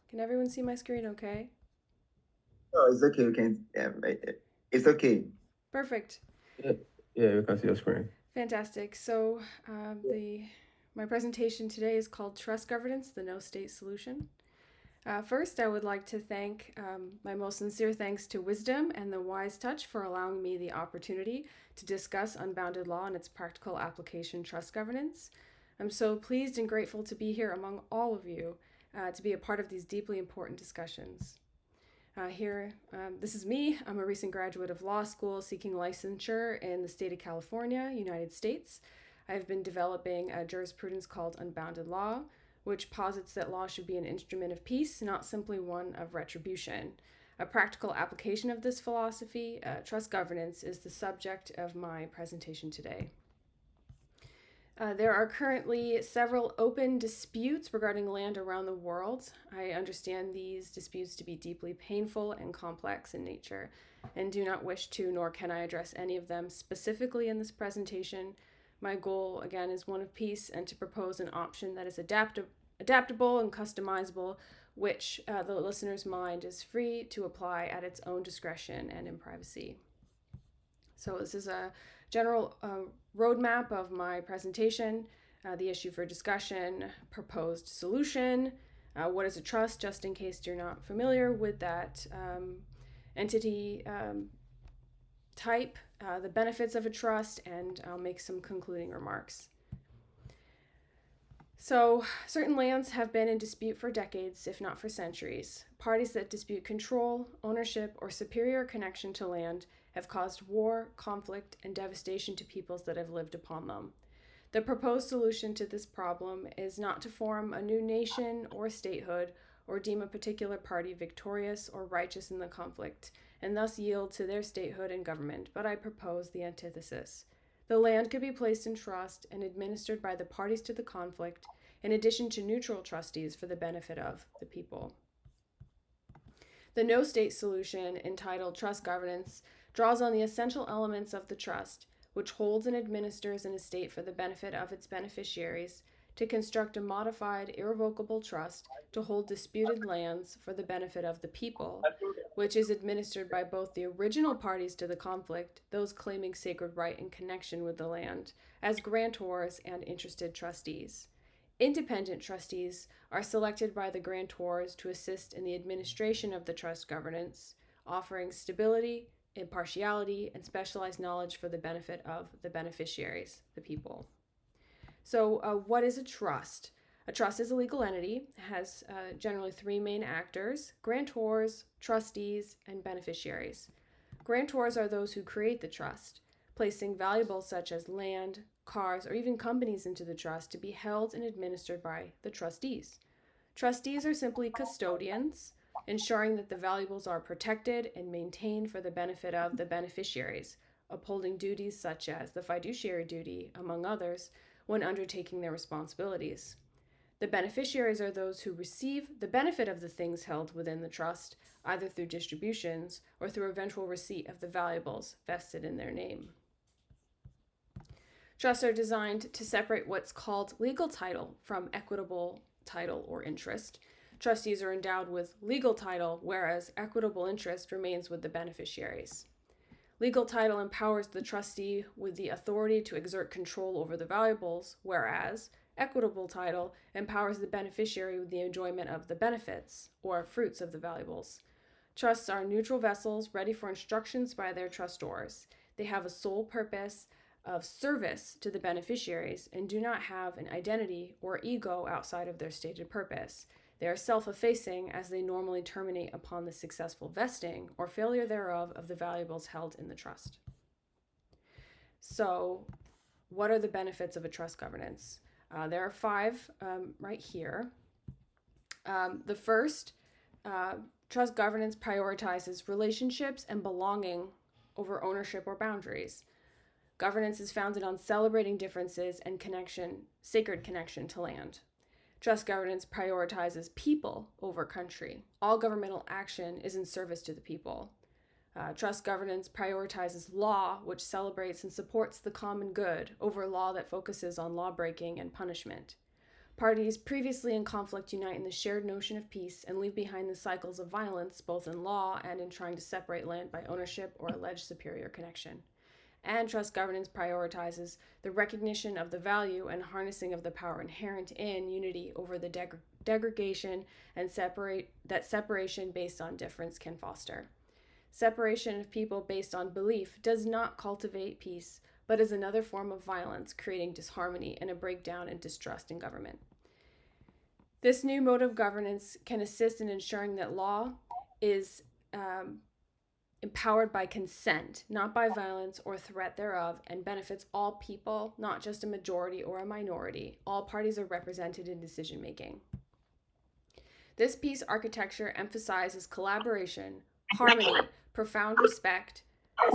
Can everyone see my screen okay? Oh, it's okay. We can. It's okay. Perfect. Yeah, yeah, we can see your screen. Fantastic. So, the my presentation today is called Trust Governance, the No State Solution. First, I would like to thank my most sincere thanks to Wisdom and the Wise Touch for allowing me the opportunity to discuss unbounded law and its practical application, trust governance. I'm so pleased and grateful to be here among all of you to be a part of these deeply important discussions. This is me. I'm a recent graduate of law school seeking licensure in the state of California, United States. I've been developing a jurisprudence called Unbounded Law, which posits that law should be an instrument of peace, not simply one of retribution. A practical application of this philosophy, trust governance, is the subject of my presentation today. There are currently several open disputes regarding land around the world. I understand these disputes to be deeply painful and complex in nature, and do not wish to, nor can I address any of them specifically in this presentation. My goal, again, is one of peace and to propose an option that is adaptable and customizable, which the listener's mind is free to apply at its own discretion and in privacy. So this is a general roadmap of my presentation, the issue for discussion, proposed solution, what is a trust, just in case you're not familiar with that entity type, the benefits of a trust, and I'll make some concluding remarks. So, certain lands have been in dispute for decades, if not for centuries. Parties that dispute control, ownership, or superior connection to land have caused war, conflict, and devastation to peoples that have lived upon them. The proposed solution to this problem is not to form a new nation or statehood or deem a particular party victorious or righteous in the conflict, and thus yield to their statehood and government, but I propose the antithesis. The land could be placed in trust and administered by the parties to the conflict, in addition to neutral trustees for the benefit of the people. The no state solution, entitled Trust Governance, draws on the essential elements of the trust, which holds and administers an estate for the benefit of its beneficiaries, to construct a modified, irrevocable trust to hold disputed lands for the benefit of the people, which is administered by both the original parties to the conflict, those claiming sacred right in connection with the land, as grantors and interested trustees. Independent trustees are selected by the grantors to assist in the administration of the trust governance, offering stability, impartiality, and specialized knowledge for the benefit of the beneficiaries, the people. So, what is a trust? A trust is a legal entity. It has generally three main actors: grantors, trustees, and beneficiaries. Grantors are those who create the trust, placing valuables such as land, cars, or even companies into the trust to be held and administered by the trustees. Trustees are simply custodians, ensuring that the valuables are protected and maintained for the benefit of the beneficiaries, upholding duties such as the fiduciary duty, among others, when undertaking their responsibilities. The beneficiaries are those who receive the benefit of the things held within the trust, either through distributions or through eventual receipt of the valuables vested in their name. Trusts are designed to separate what's called legal title from equitable title or interest. Trustees are endowed with legal title, whereas equitable interest remains with the beneficiaries. Legal title empowers the trustee with the authority to exert control over the valuables, whereas equitable title empowers the beneficiary with the enjoyment of the benefits or fruits of the valuables. Trusts are neutral vessels ready for instructions by their trustors. They have a sole purpose of service to the beneficiaries and do not have an identity or ego outside of their stated purpose. They are self effacing as they normally terminate upon the successful vesting or failure thereof of the valuables held in the trust. So, what are the benefits of a trust governance? There are five right here. The first, trust governance prioritizes relationships and belonging over ownership or boundaries. Governance is founded on celebrating differences and sacred connection to land. Trust governance prioritizes people over country. All governmental action is in service to the people. Trust governance prioritizes law, which celebrates and supports the common good, over law that focuses on lawbreaking and punishment. Parties previously in conflict unite in the shared notion of peace and leave behind the cycles of violence, both in law and in trying to separate land by ownership or alleged superior connection. And trust governance prioritizes the recognition of the value and harnessing of the power inherent in unity over the degradation and separation based on difference can foster. Separation of people based on belief does not cultivate peace, but is another form of violence, creating disharmony and a breakdown and distrust in government. This new mode of governance can assist in ensuring that law is empowered by consent, not by violence or threat thereof, and benefits all people, not just a majority or a minority. All parties are represented in decision making. This peace architecture emphasizes collaboration, harmony, profound respect,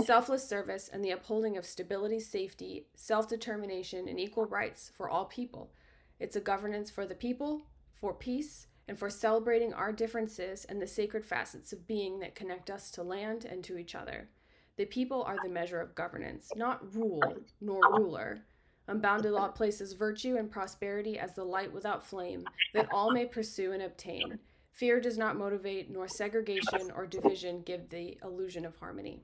selfless service, and the upholding of stability, safety, self-determination, and equal rights for all people. It's a governance for the people, for peace, and for celebrating our differences and the sacred facets of being that connect us to land and to each other. The people are the measure of governance, not rule nor ruler. Unbounded law places virtue and prosperity as the light without flame that all may pursue and obtain. Fear does not motivate, nor segregation or division give the illusion of harmony.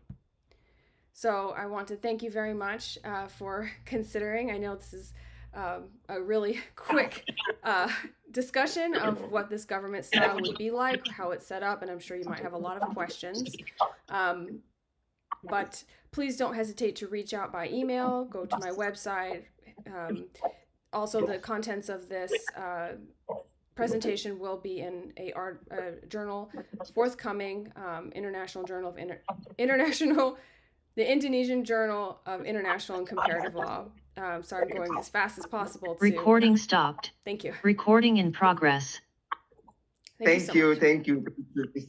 So I want to thank you very much for considering. I know this is a really quick discussion of what this government style would be like, how it's set up, and I'm sure you might have a lot of questions. But please don't hesitate to reach out by email, go to my website. Also, the contents of this presentation will be in a journal, Forthcoming, International Journal of the Indonesian Journal of International and Comparative Law. Sorry, I'm going as fast as possible. Recording stopped. Thank you. Recording in progress. Thank you,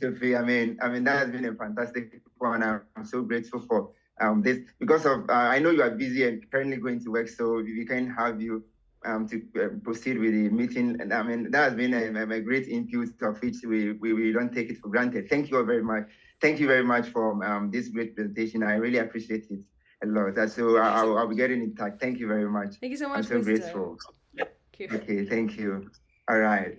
Sofia. I mean, that has been a fantastic one. I'm so grateful for this because of I know you are busy and currently going to work, so we can have you to proceed with the meeting. And I mean, that has been a great input of which we don't take it for granted. Thank you all very much. Thank you very much for this great presentation. I really appreciate it a lot. So I'll be getting in touch. Thank you very much. Thank you so much. I'm so grateful. Okay, thank you. All right.